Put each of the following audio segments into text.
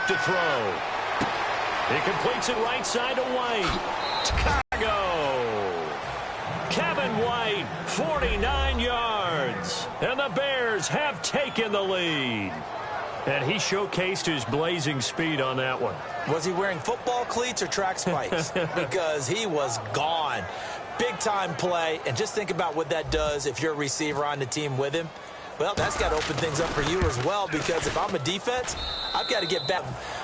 look to throw. He completes it right side to White. Chicago. Kevin White, 49 yards. And the Bears have taken the lead. And he showcased his blazing speed on that one. Was he wearing football cleats or track spikes? Because he was gone. Big-time play. And just think about what that does if you're a receiver on the team with him. Well, that's got to open things up for you as well, because if I'm a defense, I've got to get back.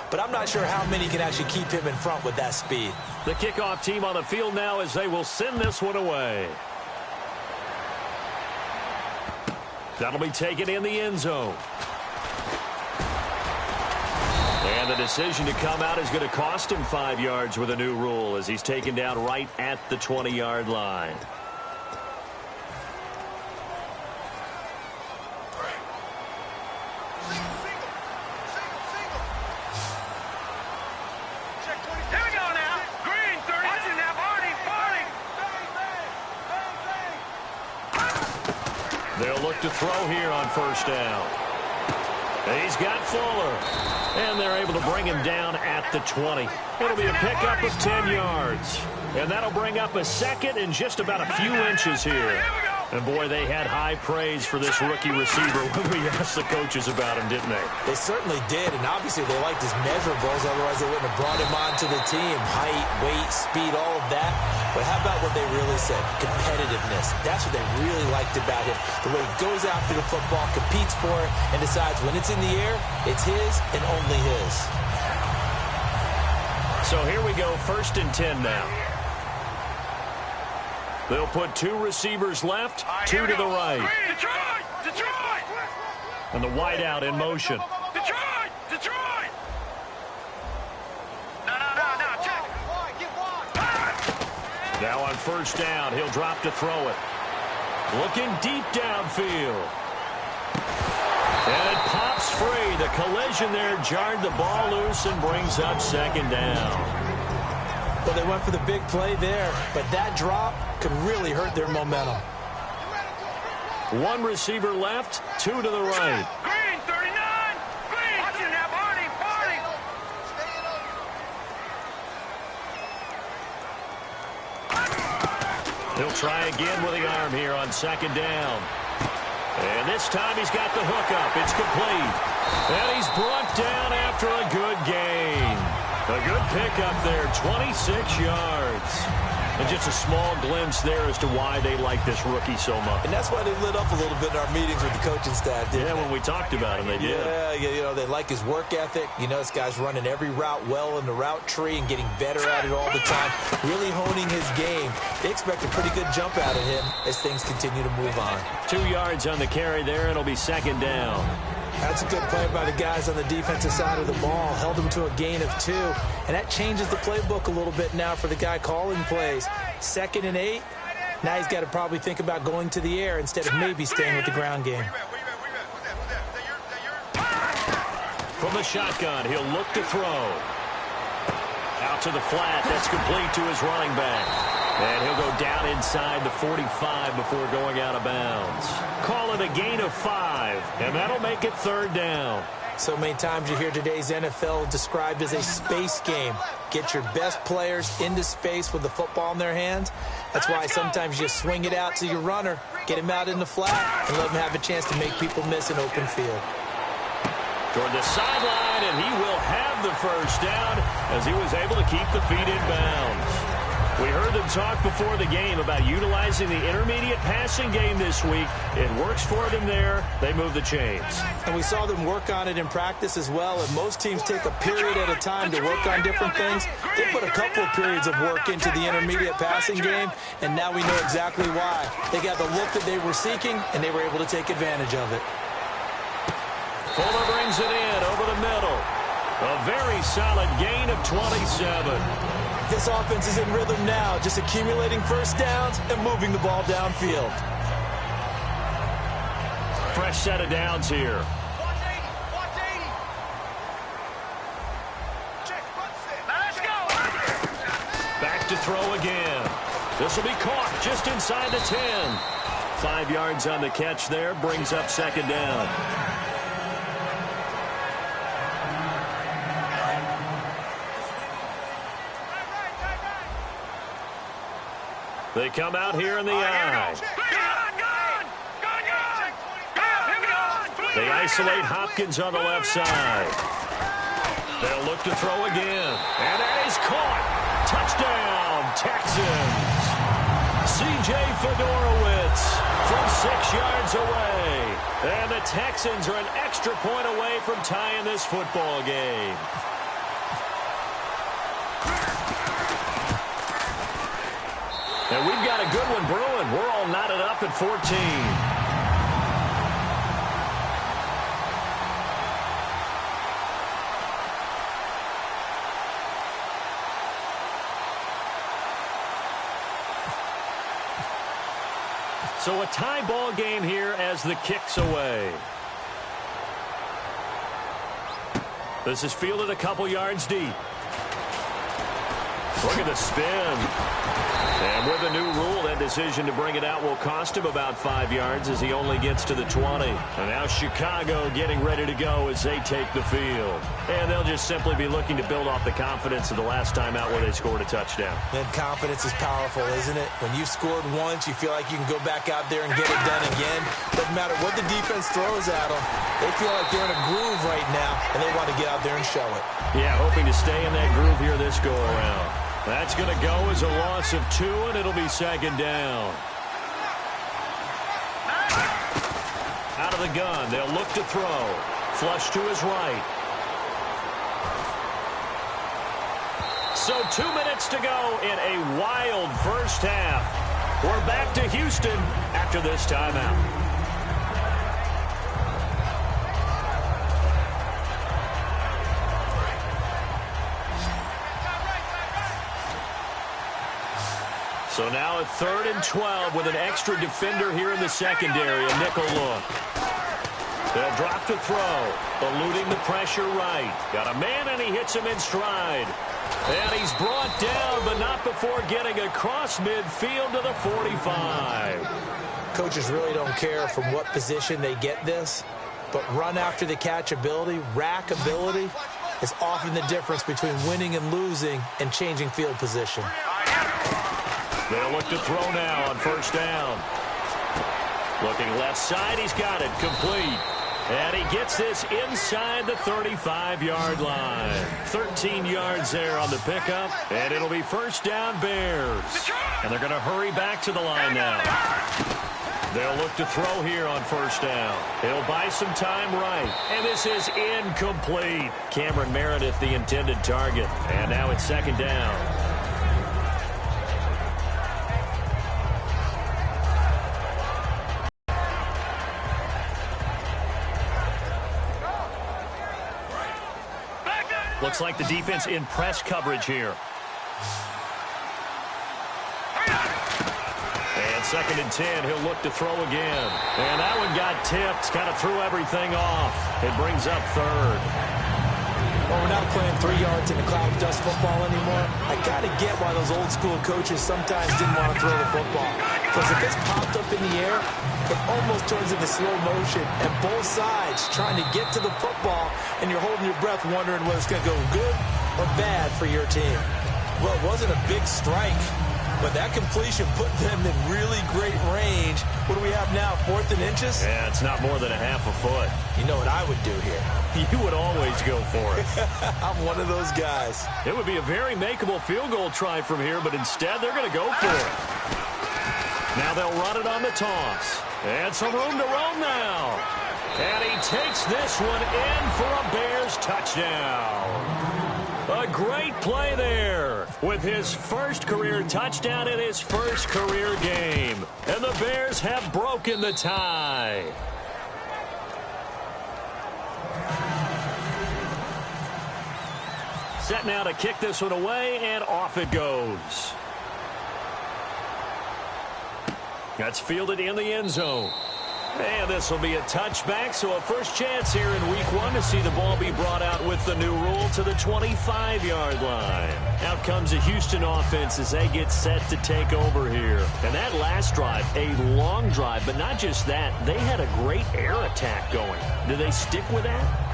But I'm not sure how many can actually keep him in front with that speed. The kickoff team on the field now as they will send this one away. That'll be taken in the end zone. And the decision to come out is going to cost him 5 yards with a new rule as he's taken down right at the 20-yard line. They'll look to throw here on first down. He's got Fuller. And they're able to bring him down at the 20. It'll be a pickup of 10 yards. And that'll bring up a second and just about a few inches here. And, boy, they had high praise for this rookie receiver when we asked the coaches about him, didn't they? They certainly did, and obviously they liked his measurables. Otherwise, they wouldn't have brought him onto the team. Height, weight, speed, all of that. But how about what they really said? Competitiveness. That's what they really liked about him. The way he goes after the football, competes for it, and decides when it's in the air, it's his and only his. So here we go, 1st and 10 now. They'll put 2 receivers left, 2 to the right. Detroit! And the wideout in motion. Detroit! No, check. Now on first down, he'll drop to throw it. Looking deep downfield. And it pops free. The collision there jarred the ball loose and brings up second down. Well, they went for the big play there, but that drop could really hurt their momentum. 1 receiver left, 2 to the right. Green, 39! Green! Watch it now, Barney! He'll try again with the arm here on second down. And this time he's got the hook up. It's complete. And he's brought down after a good gain. A good pickup there, 26 yards. And just a small glimpse there as to why they like this rookie so much. And that's why they lit up a little bit in our meetings with the coaching staff, didn't they? When we talked about him, they did. Yeah, they like his work ethic. This guy's running every route well in the route tree and getting better at it all the time, really honing his game. They expect a pretty good jump out of him as things continue to move on. 2 yards on the carry there, and it'll be second down. That's a good play by the guys on the defensive side of the ball. Held them to a gain of 2. And that changes the playbook a little bit now for the guy calling plays. 2nd and 8. Now he's got to probably think about going to the air instead of maybe staying with the ground game. From the shotgun, he'll look to throw. Out to the flat. That's complete to his running back. And he'll go down inside the 45 before going out of bounds. Call it a gain of 5, and that'll make it 3rd down. So many times you hear today's NFL described as a space game. Get your best players into space with the football in their hands. That's why sometimes you swing it out to your runner, get him out in the flat, and let him have a chance to make people miss an open field. Toward the sideline, and he will have the first down as he was able to keep the feet in bounds. We heard them talk before the game about utilizing the intermediate passing game this week. It works for them there. They move the chains. And we saw them work on it in practice as well. And most teams take a period at a time to work on different things. They put a couple of periods of work into the intermediate passing game, and now we know exactly why. They got the look that they were seeking, and they were able to take advantage of it. Fuller brings it in over the middle. A very solid gain of 27. This offense is in rhythm now, just accumulating first downs and moving the ball downfield. Fresh set of downs here. 180. Check, let's go. Back to throw again. This will be caught just inside the 10. 5 yards on the catch there, brings up second down. They come out here in the eye. They isolate Hopkins on the left side. They'll look to throw again. And that is caught. Touchdown, Texans. C.J. Fedorowicz from 6 yards away. And the Texans are an extra point away from tying this football game. And we've got a good one brewing. We're all knotted up at 14. So a tie ball game here as the kick's away. This is fielded a couple yards deep. Look at the spin. And with a new rule, that decision to bring it out will cost him about 5 yards as he only gets to the 20. And now Chicago getting ready to go as they take the field. And they'll just simply be looking to build off the confidence of the last time out where they scored a touchdown. And confidence is powerful, isn't it? When you've scored once, you feel like you can go back out there and get it done again. Doesn't matter what the defense throws at them. They feel like they're in a groove right now, and they want to get out there and show it. Yeah, hoping to stay in that groove here this go-around. That's going to go as a loss of 2, and it'll be second down. Out of the gun, they'll look to throw. Flush to his right. So 2 minutes to go in a wild first half. We're back to Houston after this timeout. So now a 3rd and 12 with an extra defender here in the secondary, a nickel look. They'll drop to throw, eluding the pressure right. Got a man, and he hits him in stride. And he's brought down, but not before getting across midfield to the 45. Coaches really don't care from what position they get this, but run after the catch ability, rack ability, is often the difference between winning and losing and changing field position. They'll look to throw now on first down. Looking left side, he's got it, complete. And he gets this inside the 35-yard line. 13 yards there on the pickup, and it'll be first down Bears. And they're going to hurry back to the line now. They'll look to throw here on first down. He'll buy some time right. And this is incomplete. Cameron Meredith, the intended target. And now it's second down. Looks like the defense in press coverage here. And 2nd and 10, he'll look to throw again. And that one got tipped, kind of threw everything off. It brings up 3rd. Well, we're not playing 3 yards in the cloud of dust football anymore. I got to get why those old school coaches sometimes didn't want to throw the football. Because if it's popped up in the air, it almost turns into slow motion. And both sides trying to get to the football, and you're holding your breath wondering whether it's going to go good or bad for your team. Well, it wasn't a big strike, but that completion put them in really great range. What do we have now, 4th and inches? Yeah, it's not more than a half a foot. You know what I would do here? You would always go for it. I'm one of those guys. It would be a very makeable field goal try from here, but instead they're going to go for it. Now they'll run it on the toss. And some room to roam now. And he takes this one in for a Bears touchdown. A great play there with his first career touchdown in his first career game. And the Bears have broken the tie. Set now to kick this one away, and off it goes. That's fielded in the end zone. And this will be a touchback, so a first chance here in week 1 to see the ball be brought out with the new rule to the 25-yard line. Out comes the Houston offense as they get set to take over here. And that last drive, a long drive, but not just that. They had a great air attack going. Do they stick with that?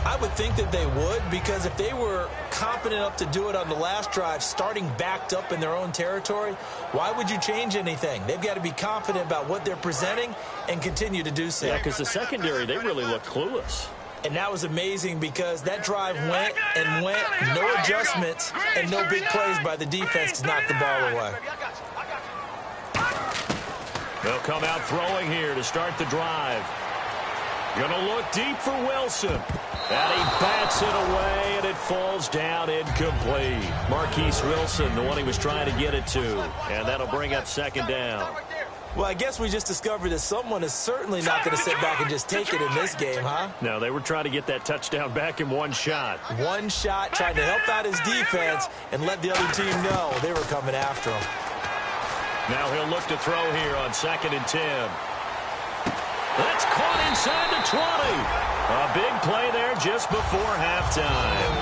I would think that they would, because if they were competent enough to do it on the last drive, starting backed up in their own territory, why would you change anything? They've got to be confident about what they're presenting and continue to do so. Yeah, because the secondary, they really looked clueless. And that was amazing because that drive went and went, no adjustments, and no big plays by the defense to knock the ball away. They'll come out throwing here to start the drive. Going to look deep for Wilson. And he bats it away, and it falls down incomplete. Marquise Wilson, the one he was trying to get it to. And that'll bring up second down. Well, I guess we just discovered that someone is certainly not going to sit back and just take it in this game, huh? No, they were trying to get that touchdown back in one shot. One shot, trying to help out his defense and let the other team know they were coming after him. Now he'll look to throw here on 2nd and 10. That's caught inside the 20. A big play there just before halftime.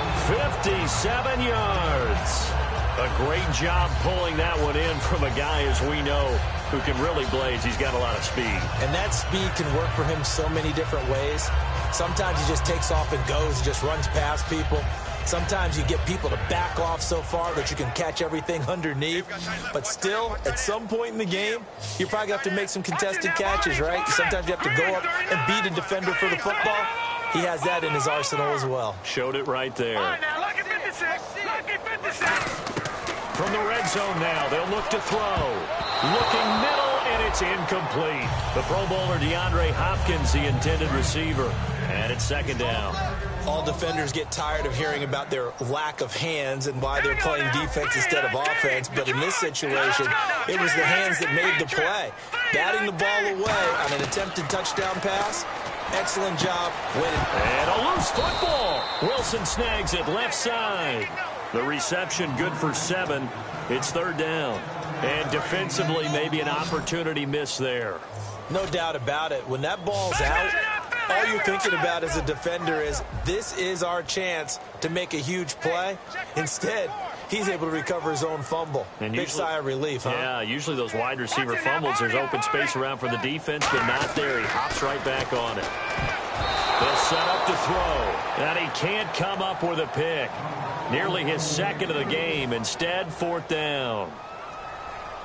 57 yards. A great job pulling that one in from a guy, as we know, who can really blaze. He's got a lot of speed. And that speed can work for him so many different ways. Sometimes he just takes off and goes, he just runs past people. Sometimes you get people to back off so far that you can catch everything underneath. But still, at some point in the game, you probably have to make some contested catches, right? Sometimes you have to go up and beat a defender for the football. He has that in his arsenal as well. Showed it right there. All right, now, look at 56. Look at 56. From the red zone now, they'll look to throw. Looking middle, and it's incomplete. The Pro Bowler DeAndre Hopkins, the intended receiver. And it's second down. All defenders get tired of hearing about their lack of hands and why they're playing defense instead of offense. But in this situation, it was the hands that made the play. Batting the ball away on an attempted touchdown pass. Excellent job winning. And a loose football. Wilson snags it left side. The reception good for 7. It's third down. And defensively, maybe an opportunity miss there. No doubt about it. When that ball's out, all you're thinking about as a defender is, this is our chance to make a huge play. Instead, he's able to recover his own fumble. And big sigh of relief, huh? Yeah, usually those wide receiver fumbles, there's open space around for the defense, but not there. He hops right back on it. They'll set up to throw, and he can't come up with a pick. Nearly his second of the game. Instead, fourth down.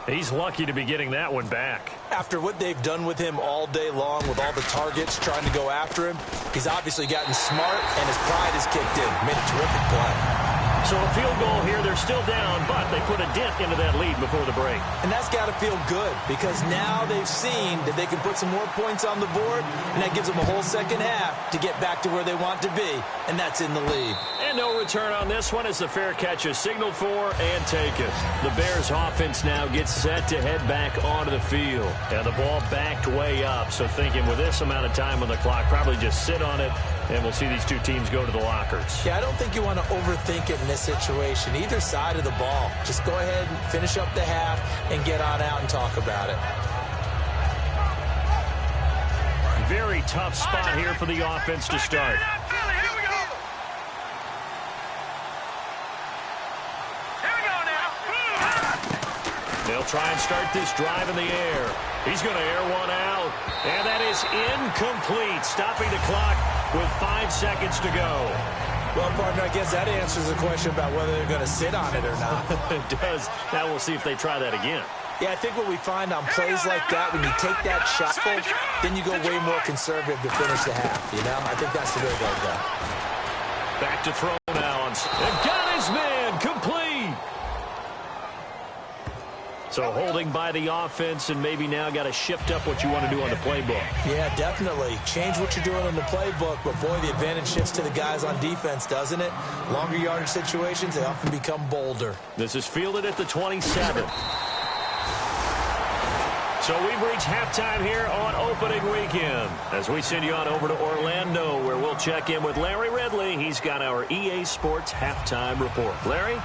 He's lucky to be getting that one back. After what they've done with him all day long, with all the targets trying to go after him, he's obviously gotten smart, and his pride has kicked in. Made a terrific play. So a field goal here. They're still down, but they put a dent into that lead before the break. And that's got to feel good, because now they've seen that they can put some more points on the board, and that gives them a whole second half to get back to where they want to be, and that's in the lead. And no return on this one as the fair catch is signaled for and taken. The Bears offense now gets set to head back onto the field. And the ball backed way up, so thinking with this amount of time on the clock, probably just sit on it, and we'll see these two teams go to the lockers. Yeah, I don't think you want to overthink it in this situation. Either side of the ball. Just go ahead and finish up the half and get on out and talk about it. Very tough spot here for the offense to start. They'll try and start this drive in the air. He's going to air one out. And that is incomplete. Stopping the clock with 5 seconds to go. Well, partner, I guess that answers the question about whether they're going to sit on it or not. It does. Now we'll see if they try that again. Yeah, I think what we find on plays like that, when you take that shot, then you go way more conservative to finish the half, you know? I think that's the way to go. Back to throw now. And got his man complete. So holding by the offense, and maybe now got to shift up what you want to do on the playbook. Yeah, definitely. Change what you're doing in the playbook, but boy, the advantage shifts to the guys on defense, doesn't it? Longer yardage situations, they often become bolder. This is fielded at the 27. So we've reached halftime here on opening weekend as we send you on over to Orlando, where we'll check in with Larry Ridley. He's got our EA Sports halftime report. Larry?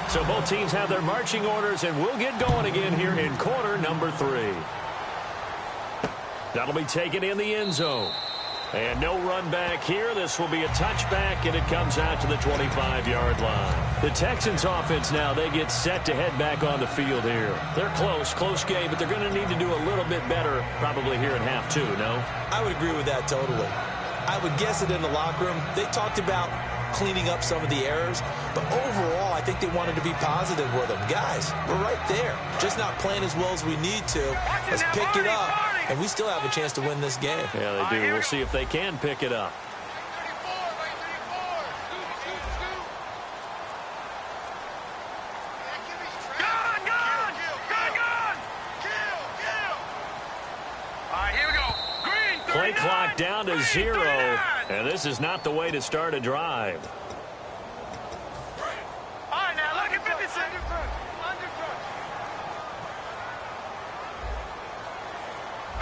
So both teams have their marching orders, and we'll get going again here in quarter number 3. That'll be taken in the end zone. And no run back here. This will be a touchback, and it comes out to the 25-yard line. The Texans offense now, they get set to head back on the field here. They're close game, but they're going to need to do a little bit better probably here in half 2, no? I would agree with that totally. I would guess it in the locker room. They talked about cleaning up some of the errors, but overall, I think they wanted to be positive with them. Guys, we're right there. Just not playing as well as we need to. Let's pick it up, and we still have a chance to win this game. Yeah, they do. We'll see if they can pick it up. Play clock down to 0, and this is not the way to start a drive. All right, now look at 56.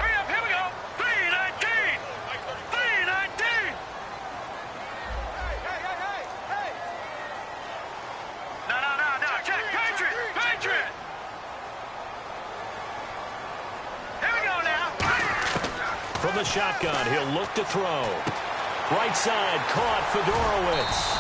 Hurry up, here we go. 319. 319. Hey. No. Check. Patriot. Here we go now. From the shotgun, he'll look to throw. Right side, caught Fedorowicz.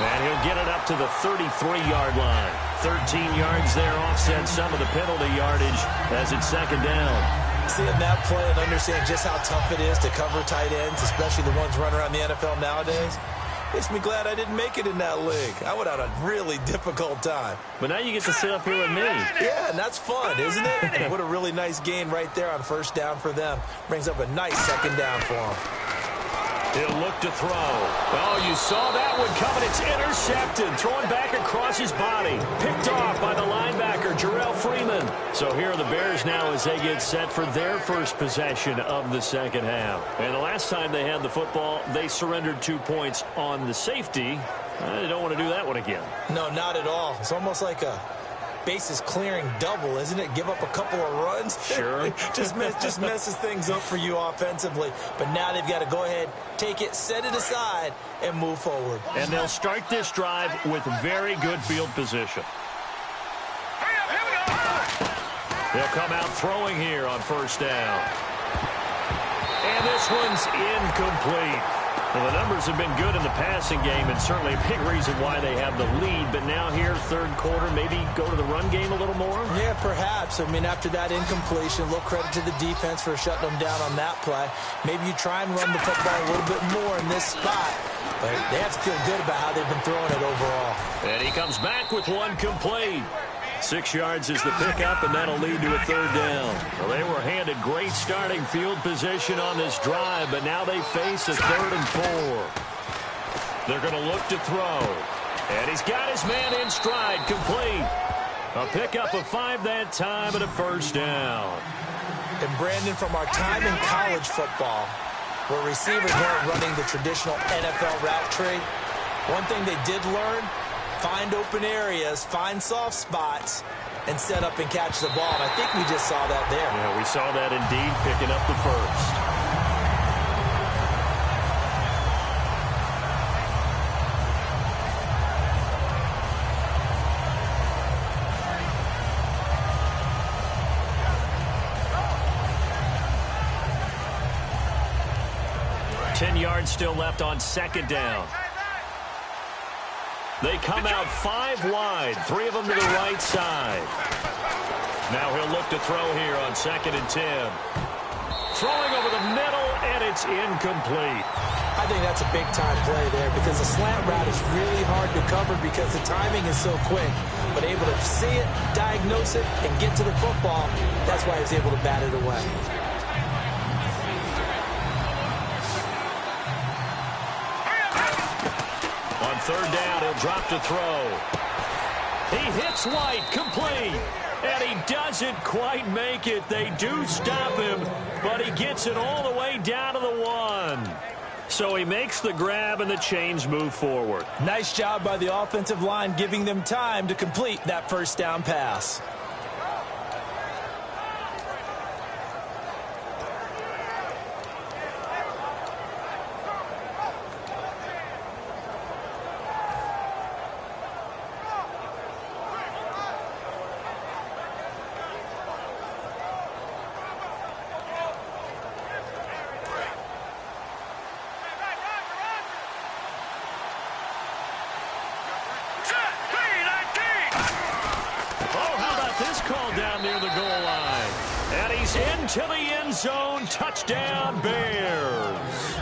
And he'll get it up to the 33-yard line. 13 yards there, offset some of the penalty yardage as it's second down. Seeing that play and understand just how tough it is to cover tight ends, especially the ones running around the NFL nowadays, makes me glad I didn't make it in that league. I would have had a really difficult time. But now you get to sit up here with me. Yeah, and that's fun, isn't it? What a really nice gain right there on first down for them. Brings up a nice second down for them. He'll look to throw. Oh, you saw that one coming. It's intercepted. Thrown back across his body. Picked off by the linebacker, Jarrell Freeman. So here are the Bears now as they get set for their first possession of the second half. And the last time they had the football, they surrendered 2 points on the safety. They don't want to do that one again. No, not at all. It's almost like a bases clearing double, isn't it? Give up a couple of runs. Sure. just messes things up for you offensively. But now they've got to go ahead, take it, set it aside, and move forward. And they'll start this drive with very good field position. They'll come out throwing here on first down. And this one's incomplete. Well, the numbers have been good in the passing game, and certainly a big reason why they have the lead. But now here, third quarter, maybe go to the run game a little more? Yeah, perhaps. I mean, after that incompletion, a little credit to the defense for shutting them down on that play. Maybe you try and run the football a little bit more in this spot. But they have to feel good about how they've been throwing it overall. And he comes back with one complete. 6 yards is the pickup, and that'll lead to a third down. Well, they were handed great starting field position on this drive, but now they face a 3rd and 4. They're going to look to throw. And he's got his man in stride, complete. A pickup of 5 that time and a first down. And Brandon, from our time in college football, where receivers weren't running the traditional NFL route tree, one thing they did learn: find open areas, find soft spots, and set up and catch the ball. And I think we just saw that there. Yeah, we saw that indeed, picking up the first. Yards still left on second down. They come out 5 wide, 3 of them to the right side. Now he'll look to throw here on 2nd and 10. Throwing over the middle, and it's incomplete. I think that's a big-time play there because the slant route is really hard to cover because the timing is so quick. But able to see it, diagnose it, and get to the football, that's why he was able to bat it away. On 3rd down, he'll drop to throw. He hits White, complete. And he doesn't quite make it. They do stop him, but he gets it all the way down to the 1. So he makes the grab, and the chains move forward. Nice job by the offensive line, giving them time to complete that first down pass. To the end zone, touchdown Bears.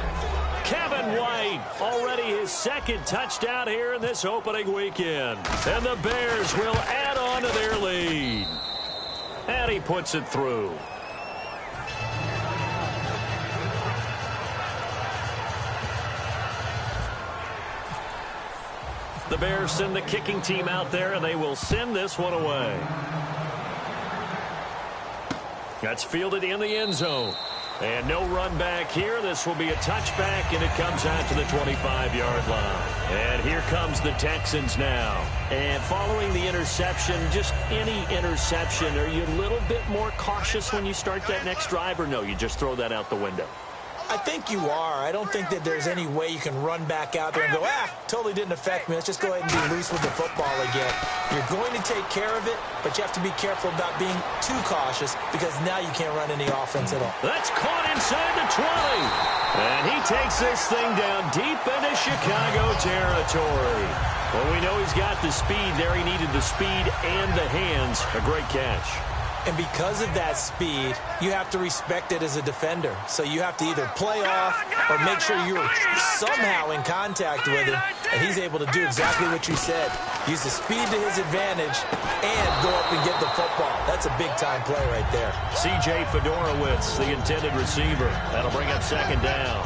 Kevin White, already his second touchdown here in this opening weekend. And the Bears will add on to their lead. And he puts it through. The Bears send the kicking team out there, and they will send this one away. That's fielded in the end zone. And no run back here. This will be a touchback, and it comes out to the 25-yard line. And here comes the Texans now. And following the interception, just any interception, are you a little bit more cautious when you start that next drive, or no, you just throw that out the window? I think you are. I don't think that there's any way you can run back out there and go, totally didn't affect me. Let's just go ahead and be loose with the football again. You're going to take care of it, but you have to be careful about being too cautious because now you can't run any offense at all. That's caught inside the 20. And he takes this thing down deep into Chicago territory. Well, we know he's got the speed there. He needed the speed and the hands. A great catch. And because of that speed, you have to respect it as a defender. So you have to either play off or make sure you're somehow in contact with him. And he's able to do exactly what you said. Use the speed to his advantage and go up and get the football. That's a big-time play right there. C.J. Fedorowicz, the intended receiver. That'll bring up second down.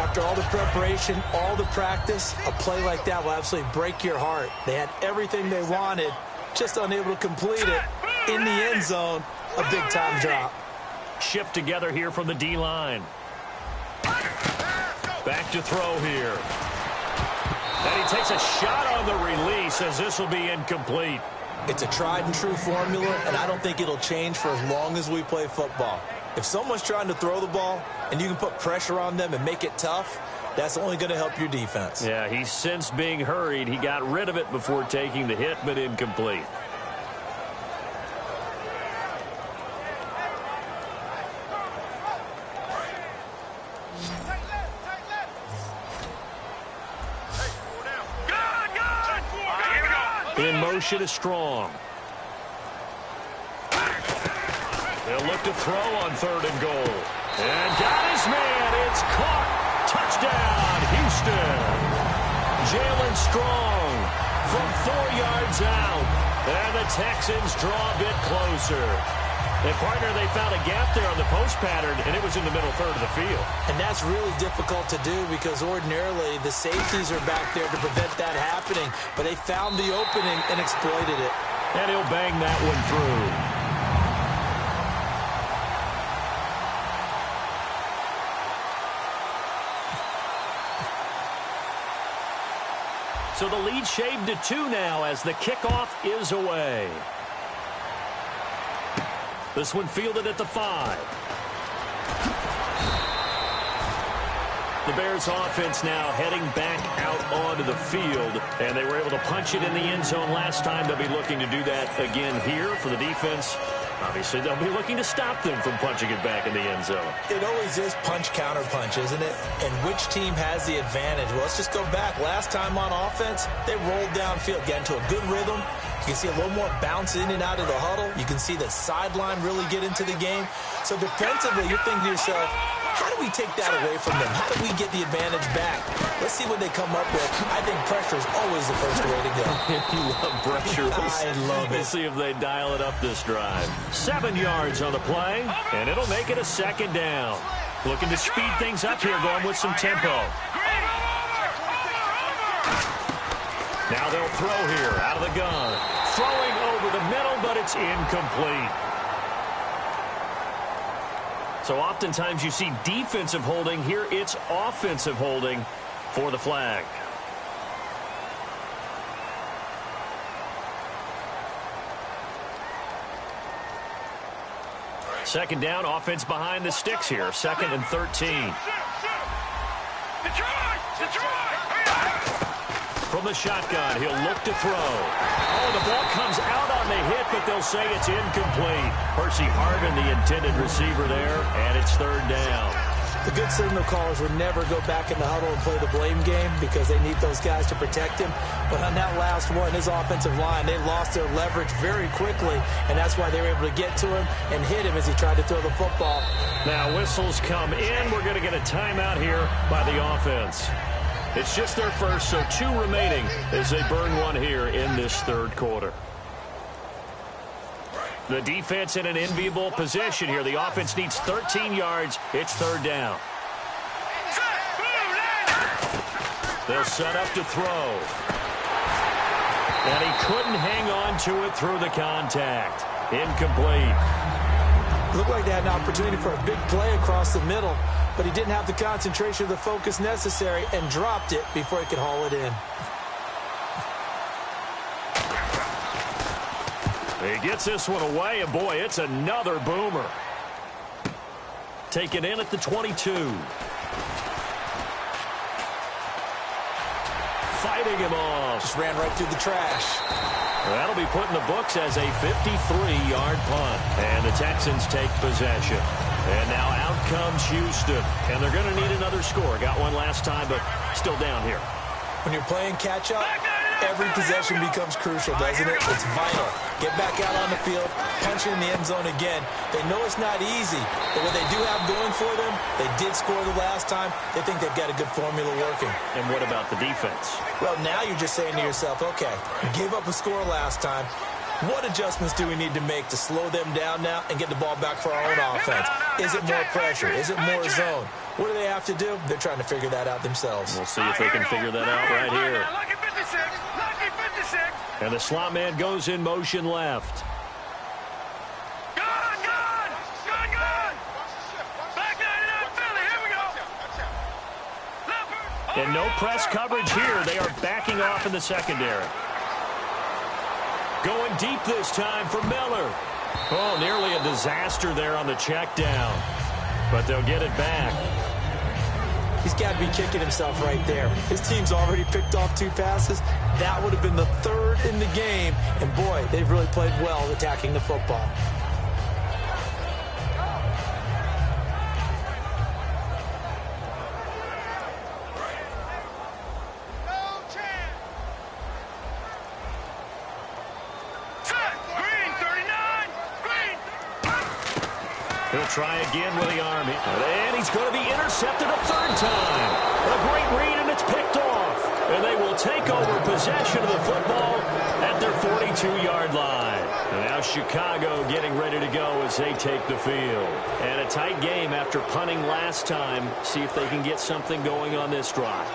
After all the preparation, all the practice, a play like that will absolutely break your heart. They had everything they wanted, just unable to complete it. In the end zone, a big-time drop. Shift together here from the D-line. Back to throw here. And he takes a shot on the release as this will be incomplete. It's a tried-and-true formula, and I don't think it'll change for as long as we play football. If someone's trying to throw the ball and you can put pressure on them and make it tough, that's only going to help your defense. Yeah, he's since being hurried. He got rid of it before taking the hit, but incomplete. In motion is Strong. They'll look to throw on 3rd and goal. And got his man. It's caught. Touchdown, Houston. Jalen Strong from 4 yards out. And the Texans draw a bit closer. And, partner, they found a gap there on the post pattern, and it was in the middle third of the field. And that's really difficult to do because ordinarily the safeties are back there to prevent that happening. But they found the opening and exploited it. And he'll bang that one through. So the lead shaved to 2 now as the kickoff is away. This one fielded at the 5. The Bears offense now heading back out onto the field, and they were able to punch it in the end zone last time. They'll be looking to do that again here for the defense. Obviously, they'll be looking to stop them from punching it back in the end zone. It always is punch-counter-punch, isn't it? And which team has the advantage? Well, let's just go back. Last time on offense, they rolled downfield, got into a good rhythm. You can see a little more bounce in and out of the huddle. You can see the sideline really get into the game. So defensively, you're thinking to yourself, how do we take that away from them? How do we get the advantage back? Let's see what they come up with. I think pressure is always the first way to go. You love pressure. I love it. Let's see if they dial it up this drive. 7 yards on the play, and it'll make it a second down. Looking to speed things up here, going with some tempo. Now they'll throw here out of the gun. Throwing over the middle, but it's incomplete. So oftentimes you see defensive holding. Here it's offensive holding for the flag. Second down, offense behind the sticks here. 2nd and 13. From the shotgun, he'll look to throw. Oh, the ball comes out on the hit, but they'll say it's incomplete. Percy Harvin, the intended receiver there, and it's 3rd down. The good signal callers would never go back in the huddle and play the blame game because they need those guys to protect him. But on that last one, his offensive line, they lost their leverage very quickly, and that's why they were able to get to him and hit him as he tried to throw the football. Now whistles come in. We're going to get a timeout here by the offense. It's just their first, so 2 remaining as they burn one here in this third quarter. The defense in an enviable position here. The offense needs 13 yards. It's third down. They'll set up to throw. And he couldn't hang on to it through the contact. Incomplete. Looked like they had an opportunity for a big play across the middle, but he didn't have the concentration or the focus necessary and dropped it before he could haul it in. He gets this one away, and boy, it's another boomer. Taken in at the 22. Fighting him off. Just ran right through the trash. That'll be put in the books as a 53-yard punt. And the Texans take possession. And now out comes Houston. And they're going to need another score. Got one last time, but still down here. When you're playing catch-up, every possession becomes crucial, doesn't it? It's vital. Get back out on the field, punch in the end zone again. They know it's not easy, but what they do have going for them, they did score the last time. They think they've got a good formula working. And what about the defense? Well, now you're just saying to yourself, okay, we gave up a score last time. What adjustments do we need to make to slow them down now and get the ball back for our own offense? Is it more pressure? Is it more zone? What do they have to do? They're trying to figure that out themselves. We'll see if they can figure that out right here. Lucky 56. Lucky 56. And the slot man goes in motion left. Gone. Back 99 Philly. Here we go. And no press coverage here. They are backing off in the secondary. Going deep this time for Miller. Oh, nearly a disaster there on the check down. But they'll get it back. He's got to be kicking himself right there. His team's already picked off 2 passes. That would have been the 3rd in the game. And, boy, they've really played well attacking the football. He'll try again with the arm. And he's going to be intercepted a 3rd time. A great read, and it's picked off. And they will take over possession of the football at their 42-yard line. And now Chicago getting ready to go as they take the field. And a tight game after punting last time. See if they can get something going on this drive.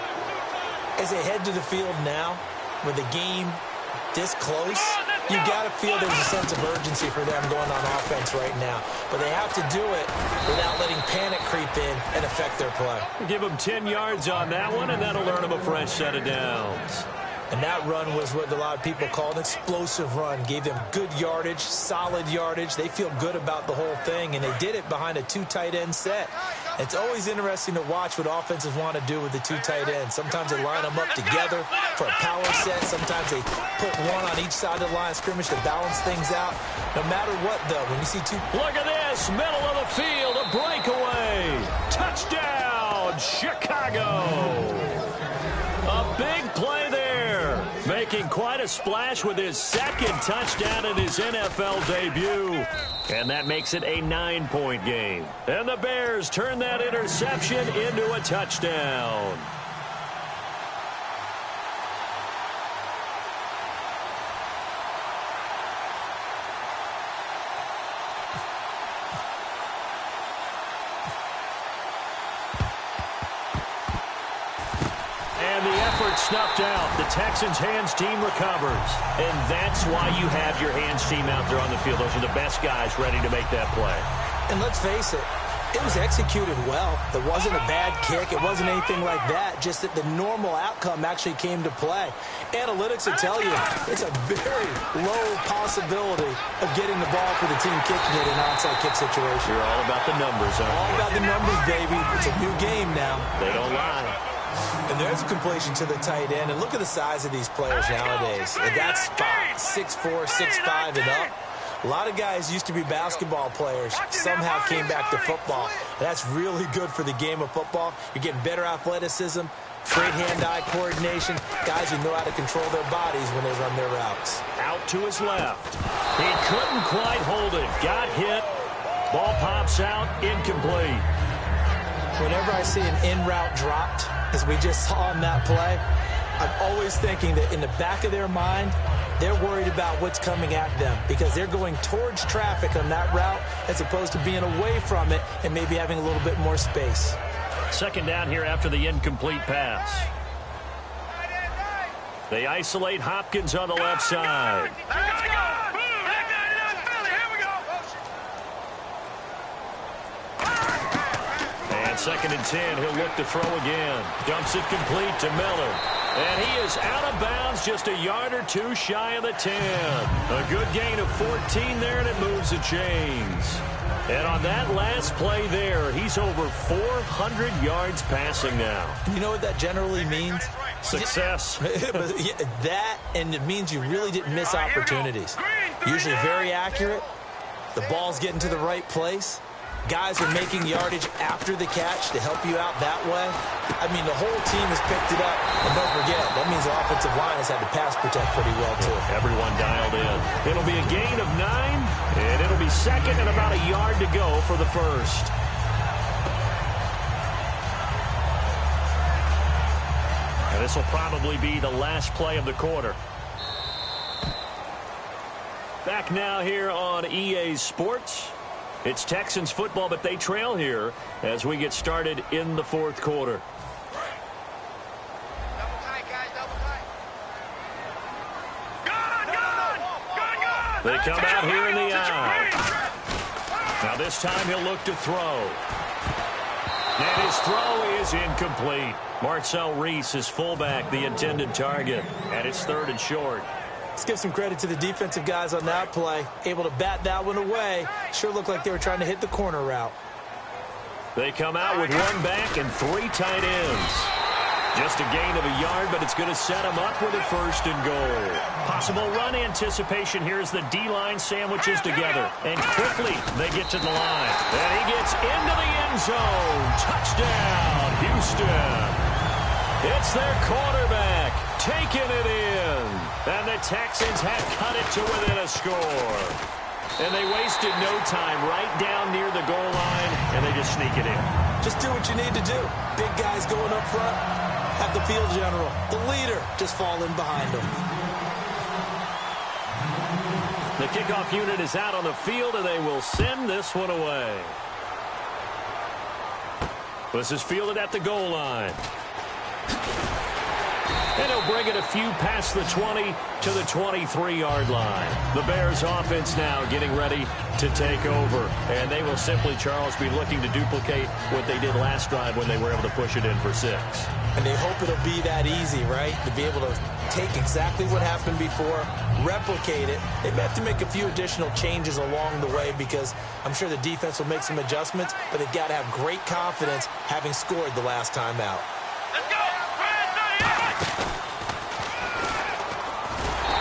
As they head to the field now, with the game this close, you got to feel there's a sense of urgency for them going on offense right now. But they have to do it without letting panic creep in and affect their play. Give them 10 yards on that one, and that'll earn them a fresh set of downs. And that run was what a lot of people call an explosive run. Gave them good yardage, solid yardage. They feel good about the whole thing, and they did it behind a 2 tight end set. It's always interesting to watch what offenses want to do with the 2 tight ends. Sometimes they line them up together for a power set. Sometimes they put one on each side of the line of scrimmage to balance things out. No matter what, though, when you see 2... Look at this, middle of the field, a breakaway. Touchdown, Chicago. A big play there, making quite a splash with his 2nd touchdown in his NFL debut. And that makes it a 9-point game. And the Bears turn that interception into a touchdown. Snuffed out. The Texans' hands team recovers. And that's why you have your hands team out there on the field. Those are the best guys ready to make that play. And let's face it, it was executed well. It wasn't a bad kick. It wasn't anything like that. Just that the normal outcome actually came to play. Analytics will tell you it's a very low possibility of getting the ball for the team kicking it in an onside kick situation. You're all about the numbers, huh? All about the numbers, baby. It's a new game now. They don't lie. And there's a completion to the tight end. And look at the size of these players nowadays. At that spot, 6'4", 6'5", and up. A lot of guys used to be basketball players, somehow came back to football. That's really good for the game of football. You're getting better athleticism, great hand-eye coordination, guys who know how to control their bodies when they run their routes. Out to his left. He couldn't quite hold it. Got hit. Ball pops out, incomplete. Whenever I see an in-route dropped, as we just saw in that play, I'm always thinking that in the back of their mind, they're worried about what's coming at them because they're going towards traffic on that route as opposed to being away from it and maybe having a little bit more space. Second down here after the incomplete pass. They isolate Hopkins on the left side. Let's go. And 2nd and 10, he'll look to throw again. Dumps it complete to Miller. And he is out of bounds, just a yard or two shy of the 10. A good gain of 14 there, and it moves the chains. And on that last play there, he's over 400 yards passing now. You know what that generally means? Success. That, and it means you really didn't miss opportunities. Usually very accurate. The ball's getting to the right place. Guys are making yardage after the catch to help you out that way. I mean, the whole team has picked it up. And don't forget, that means the offensive line has had to pass protect pretty well, too. Everyone dialed in. It'll be a gain of 9, and it'll be 2nd and about a yard to go for the first. And this will probably be the last play of the quarter. Back now here on EA Sports. It's Texans football, but they trail here as we get started in the 4th quarter. Double tight, guys, double tight. Good. They come out here in the eye. Now this time he'll look to throw. And his throw is incomplete. Marcel Reese, his fullback, the intended target. And it's 3rd and short. Let's give some credit to the defensive guys on that play. Able to bat that one away. Sure looked like they were trying to hit the corner route. They come out with 1 back and 3 tight ends. Just a gain of a yard, but it's going to set them up with a 1st and goal. Possible run anticipation here as the D-line sandwiches together. And quickly they get to the line. And he gets into the end zone. Touchdown, Houston. It's their quarterback taking it in. And the Texans have cut it to within a score. And they wasted no time right down near the goal line, and they just sneak it in. Just do what you need to do. Big guys going up front. Have the field general, the leader, just falling behind them. The kickoff unit is out on the field, and they will send this one away. This is fielded at the goal line. And he'll bring it a few past the 20 to the 23-yard line. The Bears offense now getting ready to take over. And they will simply, Charles, be looking to duplicate what they did last drive when they were able to push it in for 6. And they hope it'll be that easy, right? To be able to take exactly what happened before, replicate it. They may have to make a few additional changes along the way because I'm sure the defense will make some adjustments, but they've got to have great confidence having scored the last time out. Let's go.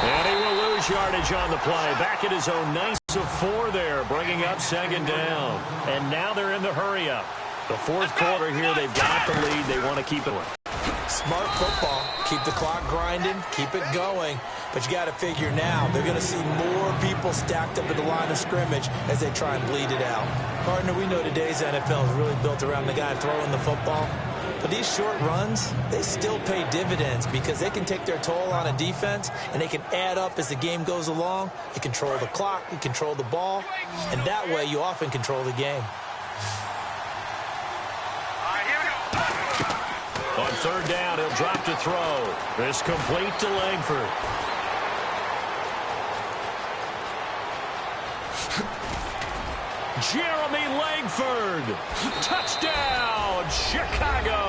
And he will lose yardage on the play. Back at his own nice of 4 there, bringing up 2nd down. And now they're in the hurry-up. The 4th quarter here, they've got the lead. They want to keep it. Smart football. Keep the clock grinding. Keep it going. But you got to figure now, they're going to see more people stacked up at the line of scrimmage as they try and bleed it out. Partner, we know today's NFL is really built around the guy throwing the football. But these short runs, they still pay dividends because they can take their toll on a defense and they can add up as the game goes along. You control the clock, you control the ball, and that way you often control the game. On 3rd down, he'll drop to throw. This complete to Langford. Jeremy Langford. Touchdown, Chicago.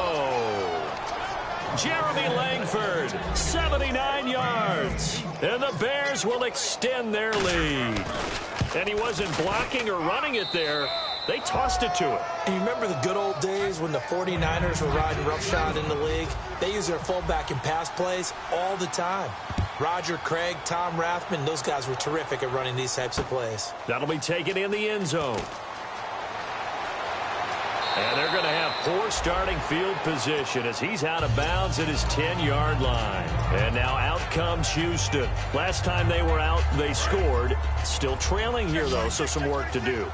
Jeremy Langford, 79 yards. And the Bears will extend their lead. And he wasn't blocking or running it there. They tossed it to him. And you remember the good old days when the 49ers were riding roughshod in the league? They use their fullback in pass plays all the time. Roger Craig, Tom Rathman, those guys were terrific at running these types of plays. That'll be taken in the end zone. And they're going to have poor starting field position as he's out of bounds at his 10-yard line. And now out comes Houston. Last time they were out, they scored. Still trailing here, though, so some work to do.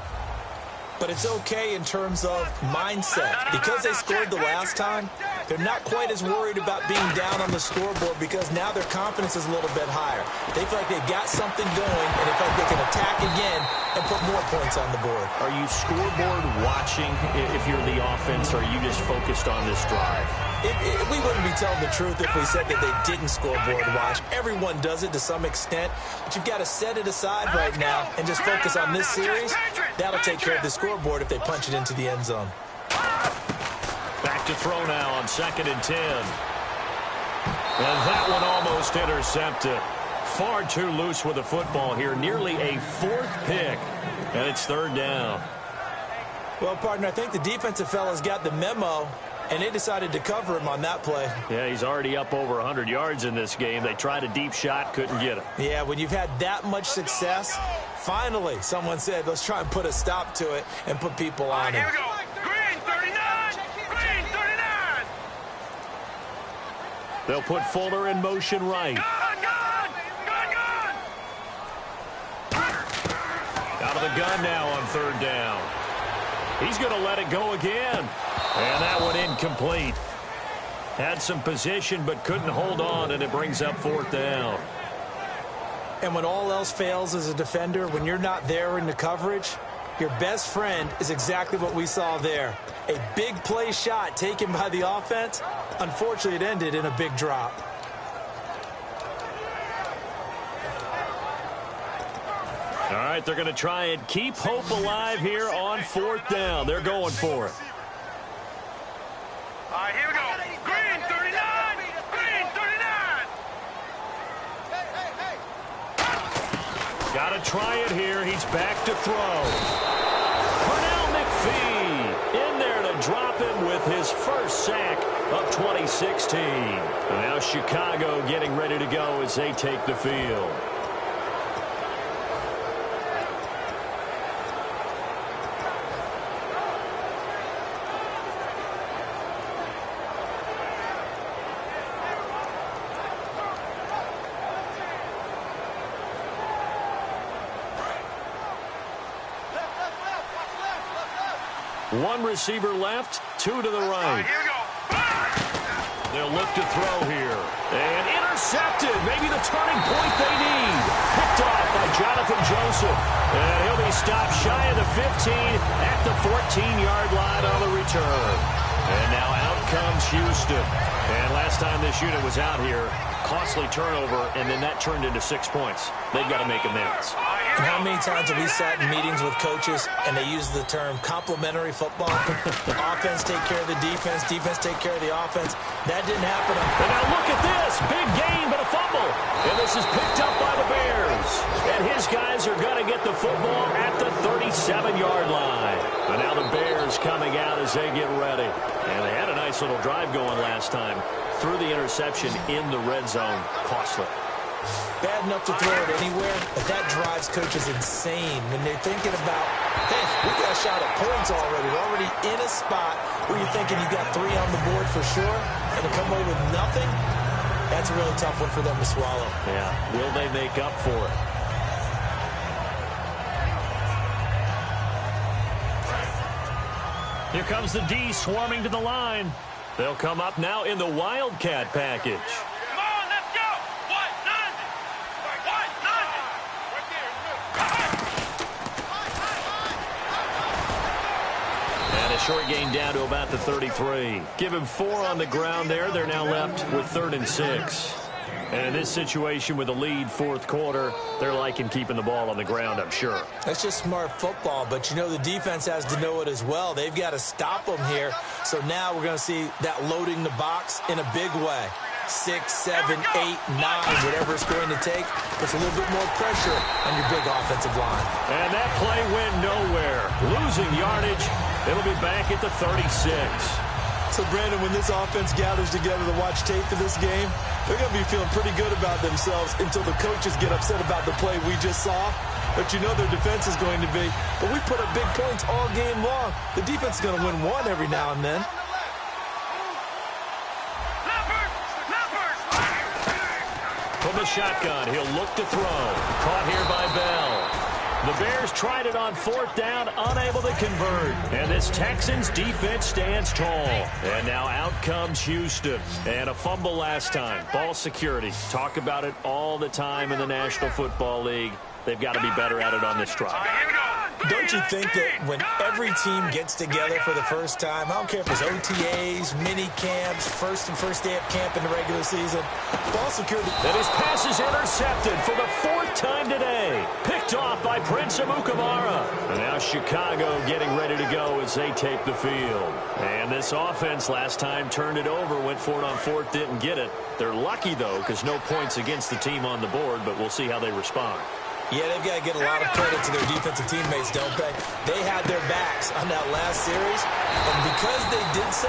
But it's okay in terms of mindset. Because they scored the last time, they're not quite as worried about being down on the scoreboard because now their confidence is a little bit higher. They feel like they've got something going, and they feel like they can attack again and put more points on the board. Are you scoreboard watching if you're the offense, or are you just focused on this drive? We wouldn't be telling the truth if we said that they didn't scoreboard watch. Everyone does it to some extent, but you've got to set it aside right now and just focus on this series. That'll take care of the scoreboard if they punch it into the end zone. Back to throw now on 2nd and 10. And that one almost intercepted. Far too loose with the football here. Nearly a 4th pick. And it's 3rd down. Well, partner, I think the defensive fellas got the memo, and they decided to cover him on that play. Yeah, he's already up over 100 yards in this game. They tried a deep shot, couldn't get him. Yeah, when you've had that much success, finally someone said, let's try and put a stop to it and put people on Here it. we go. Green 39. Green 39. They'll put Fuller in motion right. Gone. Out of the gun now on 3rd down. He's going to let it go again. And that one incomplete. Had some position but couldn't hold on, and it brings up 4th down. And when all else fails as a defender, when you're not there in the coverage, your best friend is exactly what we saw there. A big play shot taken by the offense. Unfortunately, it ended in a big drop. All right, they're going to try and keep hope alive here on 4th down. They're going for it. All right, here we go. Green 39. Green 39. Got to try it here. He's back to throw. Pernell McPhee in there to drop him with his first sack of 2016. And now Chicago getting ready to go as they take the field. One receiver left, 2 to the All right. right, here we go. They'll look to throw here. And intercepted. Maybe the turning point they need. Picked off by Jonathan Joseph. And he'll be stopped shy of the 15 at the 14-yard line on the return. And now out comes Houston. And last time this unit was out here, costly turnover, and then that turned into 6 points. They've got to make amends. And how many times have we sat in meetings with coaches and they use the term complementary football? Offense take care of the defense, defense take care of the offense. That didn't happen. And now look at this. Big gain, but a fumble. And this is picked up by the Bears. And his guys are going to get the football at the 37-yard line. And now the Bears coming out as they get ready. And they had a nice little drive going last time. Threw the interception in the red zone. Costly. Bad enough to throw it anywhere, but that drives coaches insane when they're thinking about, hey, we got a shot at points already. We're already in a spot where you're thinking you got 3 on the board for sure, and to come away with nothing, that's a really tough one for them to swallow. Yeah, will they make up for it? Here comes the D swarming to the line. They'll come up now in the Wildcat package. Come on, let's go. What? Nothing. What? Nothing. And a short gain down to about the 33. Give him 4 on the ground there. They're now left with 3rd and 6. And in this situation with a lead 4th quarter, they're liking keeping the ball on the ground, I'm sure. That's just smart football, but you know the defense has to know it as well. They've got to stop them here. So now we're going to see that loading the box in a big way. 6, 7, 8, 9, whatever it's going to take. Puts a little bit more pressure on your big offensive line. And that play went nowhere. Losing yardage. It'll be back at the 36. So, Brandon, when this offense gathers together to watch tape for this game, they're going to be feeling pretty good about themselves until the coaches get upset about the play we just saw. But you know their defense is going to be. But we put up big points all game long. The defense is going to win one every now and then. From the shotgun, he'll look to throw. Caught here by Bell. The Bears tried it on 4th down, unable to convert. And this Texans defense stands tall. And now out comes Houston. And a fumble last time. Ball security. Talk about it all the time in the National Football League. They've got to be better at it on this drive. Don't you think that when every team gets together for the first time, I don't care if it's OTAs, mini camps, first day of camp in the regular season, ball security. And his pass is intercepted for the 4th time today. Picked off by Prince Amukamara. And now Chicago getting ready to go as they take the field. And this offense last time turned it over, went for it on 4th, didn't get it. They're lucky, though, because no points against the team on the board, but we'll see how they respond. Yeah, they've got to get a lot of credit to their defensive teammates, don't they? They had their backs on that last series, and because they did so,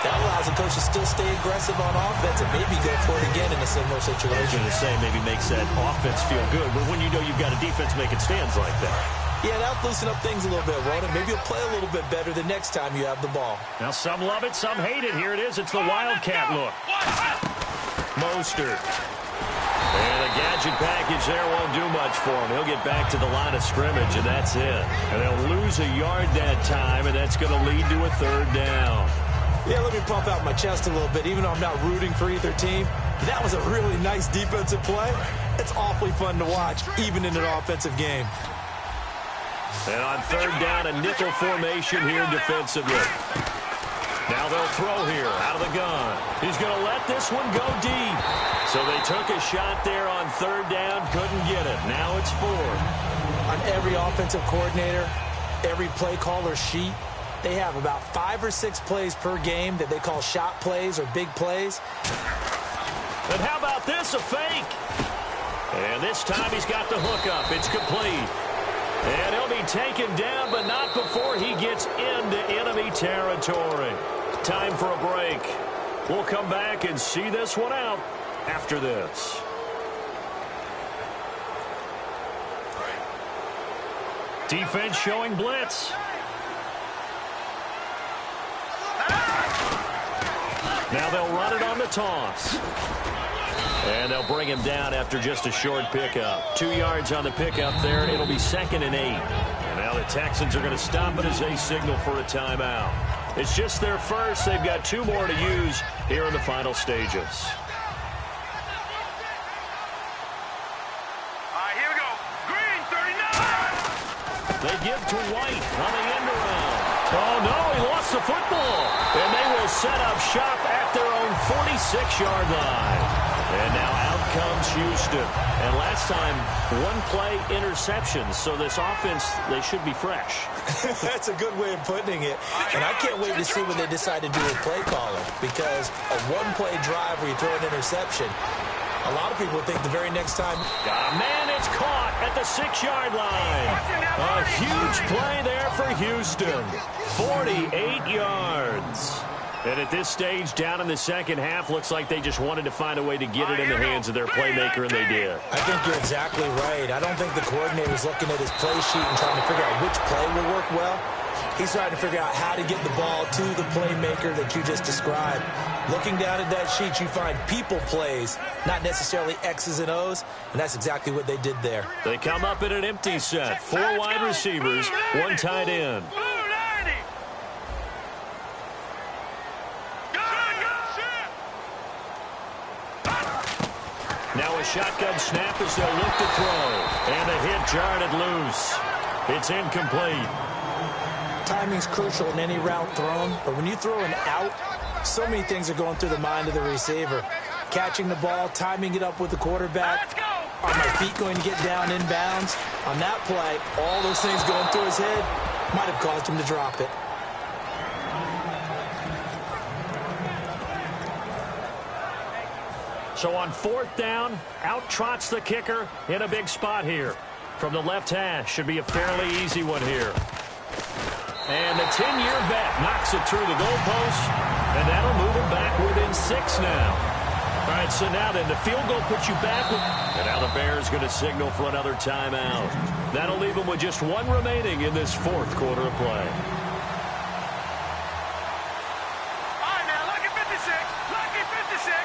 that allows the coach to still stay aggressive on offense and maybe go for it again in a similar situation. I was going to say, maybe makes that offense feel good, but when you know you've got a defense making stands like that. Yeah, that'll loosen up things a little bit, won't it? Maybe you'll play a little bit better the next time you have the ball. Now, some love it, some hate it. Here it is. It's the Wildcat look. Mostert. And the gadget package there won't do much for him. He'll get back to the line of scrimmage, and that's it. And they'll lose a yard that time, and that's going to lead to a 3rd down. Yeah, let me pump out my chest a little bit. Even though I'm not rooting for either team, that was a really nice defensive play. It's awfully fun to watch, even in an offensive game. And on 3rd down, a nickel formation here defensively. Now they'll throw here out of the gun. He's going to let this one go deep. So they took a shot there on 3rd down, couldn't get it. Now it's 4th. On every offensive coordinator, every play caller sheet, they have about 5 or 6 plays per game that they call shot plays or big plays. And how about this, a fake? And this time he's got the hook up. It's complete. And he'll be taken down, but not before he gets into enemy territory. Time for a break. We'll come back and see this one out after this. Defense showing blitz. Now they'll run it on the toss. And they'll bring him down after just a short pickup. 2 yards on the pickup there. It'll be 2nd and 8. And now the Texans are going to stop it as they signal for a timeout. It's just their first. They've got 2 more to use here in the final stages. All right, here we go. Green, 39. They give to White on the end around. Oh, no, he lost the football. And they will set up shop at their own 46-yard line. And now out comes Houston. And last time, 1 play interception. So this offense, they should be fresh. That's a good way of putting it. And I can't wait to see what they decide to do with play calling. Because a 1-play drive where you throw an interception, a lot of people would think the very next time. Man, it's caught at the 6-yard line. A huge play there for Houston. 48 yards. And at this stage, down in the second half, looks like they just wanted to find a way to get it in the hands of their playmaker, and they did. I think you're exactly right. I don't think the coordinator's looking at his play sheet and trying to figure out which play will work well. He's trying to figure out how to get the ball to the playmaker that you just described. Looking down at that sheet, you find people plays, not necessarily X's and O's, and that's exactly what they did there. They come up in an empty set. 4 wide receivers, 1 tight end. Now a shotgun snap as they'll look to throw. And a hit jarred loose. It's incomplete. Timing's crucial in any route thrown, but when you throw an out, so many things are going through the mind of the receiver. Catching the ball, timing it up with the quarterback. Are my feet going to get down inbounds? On that play, all those things going through his head might have caused him to drop it. So on 4th down, out trots the kicker in a big spot here. From the left hash, should be a fairly easy one here. And the 10-year vet knocks it through the goalpost, and that'll move him back within 6 now. All right, so now then, the field goal puts you back with... And now the Bears going to signal for another timeout. That'll leave them with just 1 remaining in this 4th quarter of play. All right, now, lucky 56. Lucky 56.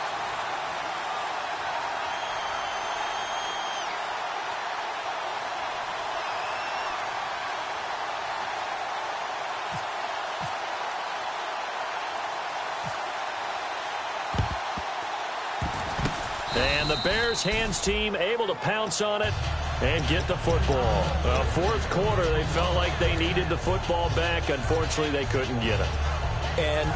And the Bears hands team able to pounce on it and get the football. 4th quarter, they felt like they needed the football back. Unfortunately, they couldn't get it. And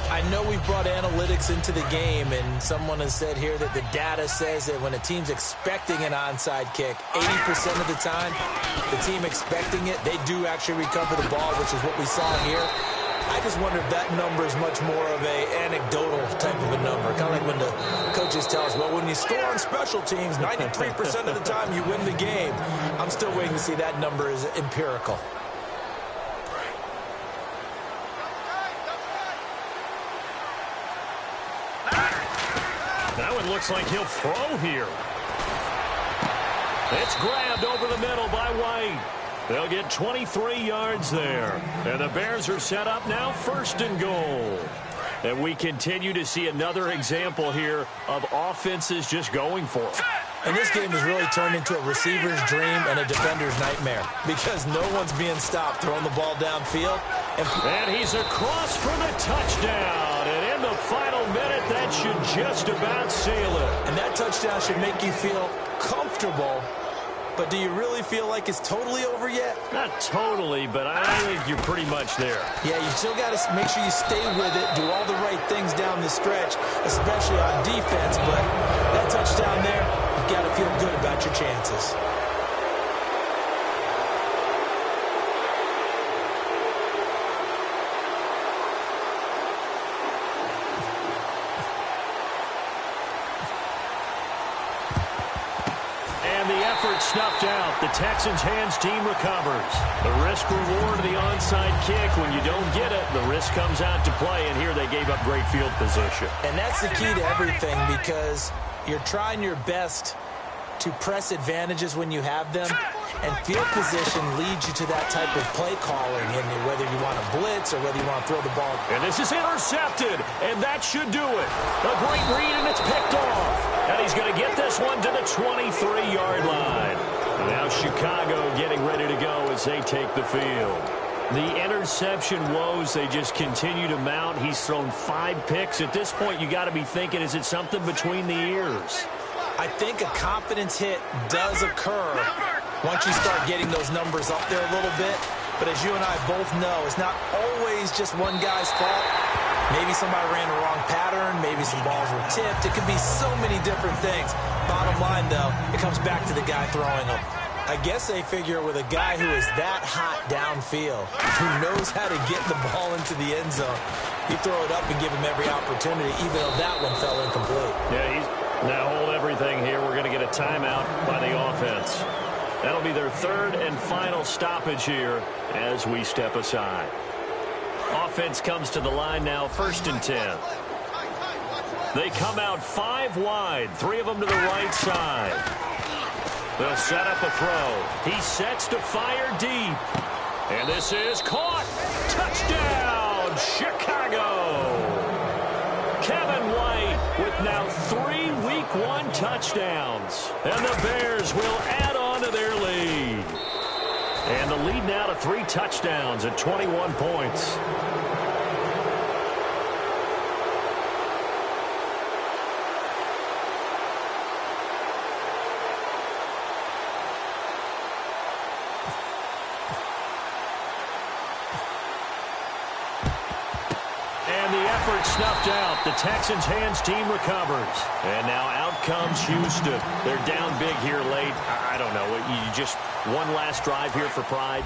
I know we brought analytics into the game, and someone has said here that the data says that when a team's expecting an onside kick, 80% of the time, the team expecting it, they do actually recover the ball, which is what we saw here. I just wonder if that number is much more of a anecdotal type of a number. Kind of like when the coaches tell us, well, when you score on special teams, 93% of the time you win the game. I'm still waiting to see that number is empirical. That one looks like he'll throw here. It's grabbed over the middle by White. They'll get 23 yards there. And the Bears are set up now 1st and goal. And we continue to see another example here of offenses just going for it. And this game has really turned into a receiver's dream and a defender's nightmare because no one's being stopped throwing the ball downfield. And he's across for the touchdown. And in the final minute, that should just about seal it. And that touchdown should make you feel comfortable. But do you really feel like it's totally over yet? Not totally, but I think you're pretty much there. Yeah, you still got to make sure you stay with it, do all the right things down the stretch, especially on defense. But that touchdown there, you've got to feel good about your chances. Snuffed out. The Texans' hands team recovers. The risk reward of the onside kick. When you don't get it, the risk comes out to play, and here they gave up great field position. And that's the key to everything because you're trying your best to press advantages when you have them, and field position leads you to that type of play calling, and whether you want to blitz or whether you want to throw the ball. And this is intercepted, and that should do it. A great read, and it's picked off. And he's going to get this one to the 23-yard line. Now Chicago getting ready to go as they take the field. The interception woes, they just continue to mount. He's thrown 5 picks. At this point, you got to be thinking, is it something between the ears? I think a confidence hit does occur once you start getting those numbers up there a little bit. But as you and I both know, it's not always just one guy's fault. Maybe somebody ran the wrong pattern. Maybe some balls were tipped. It could be so many different things. Bottom line, though, it comes back to the guy throwing them. I guess they figure with a guy who is that hot downfield, who knows how to get the ball into the end zone, you throw it up and give him every opportunity, even though that one fell incomplete. Yeah, now hold everything here. We're going to get a timeout by the offense. That'll be their 3rd and final stoppage here as we step aside. Offense comes to the line now, 1st and 10. They come out 5 wide, 3 of them to the right side. They'll set up a throw. He sets to fire deep. And this is caught. Touchdown, Chicago. Kevin White with now 3 Week 1 touchdowns. And the Bears will add on to their lead. And the lead now to 3 touchdowns at 21 points. Snuffed out. The Texans' hands team recovers. And now out comes Houston. They're down big here late. I don't know. You just one last drive here for pride?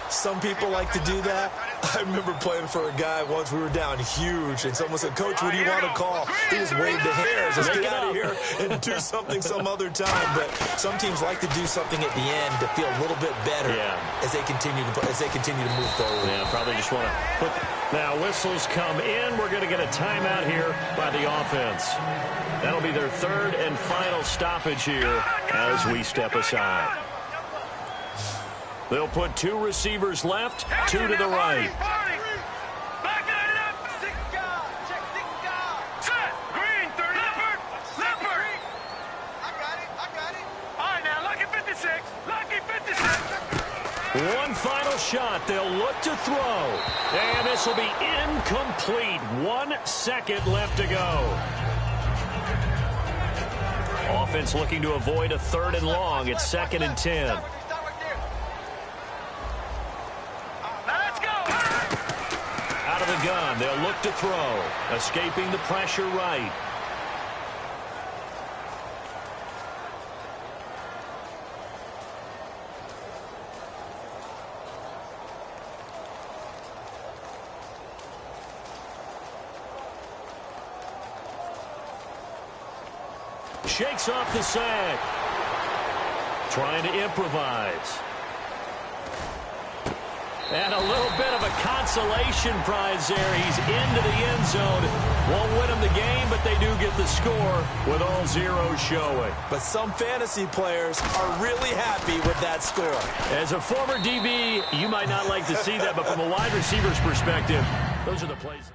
Some people like to do that. I remember playing for a guy once. We were down huge, and someone said, "Coach, what do you want to call?" He just waved the hands. Let's get out of here and do something some other time. But some teams like to do something at the end to feel a little bit better as they continue to move forward. Yeah, probably just want to put. Now whistles come in. We're going to get a timeout here by the offense. That'll be their third and final stoppage here as we step aside. They'll put 2 receivers left, 2 to the right. Green, 30. Leopard. I got it. All right, now, Lucky 56. Lucky 56. One final shot. They'll look to throw. And this will be incomplete. 1 second left to go. Offense looking to avoid a 3rd and long. It's 2nd and 10. Out of the gun, they'll look to throw. Escaping the pressure right. Shakes off the sack. Trying to improvise. And a little bit of a consolation prize there. He's into the end zone. Won't win him the game, but they do get the score with all zeros showing. But some fantasy players are really happy with that score. As a former DB, you might not like to see that, but from a wide receiver's perspective, those are the plays.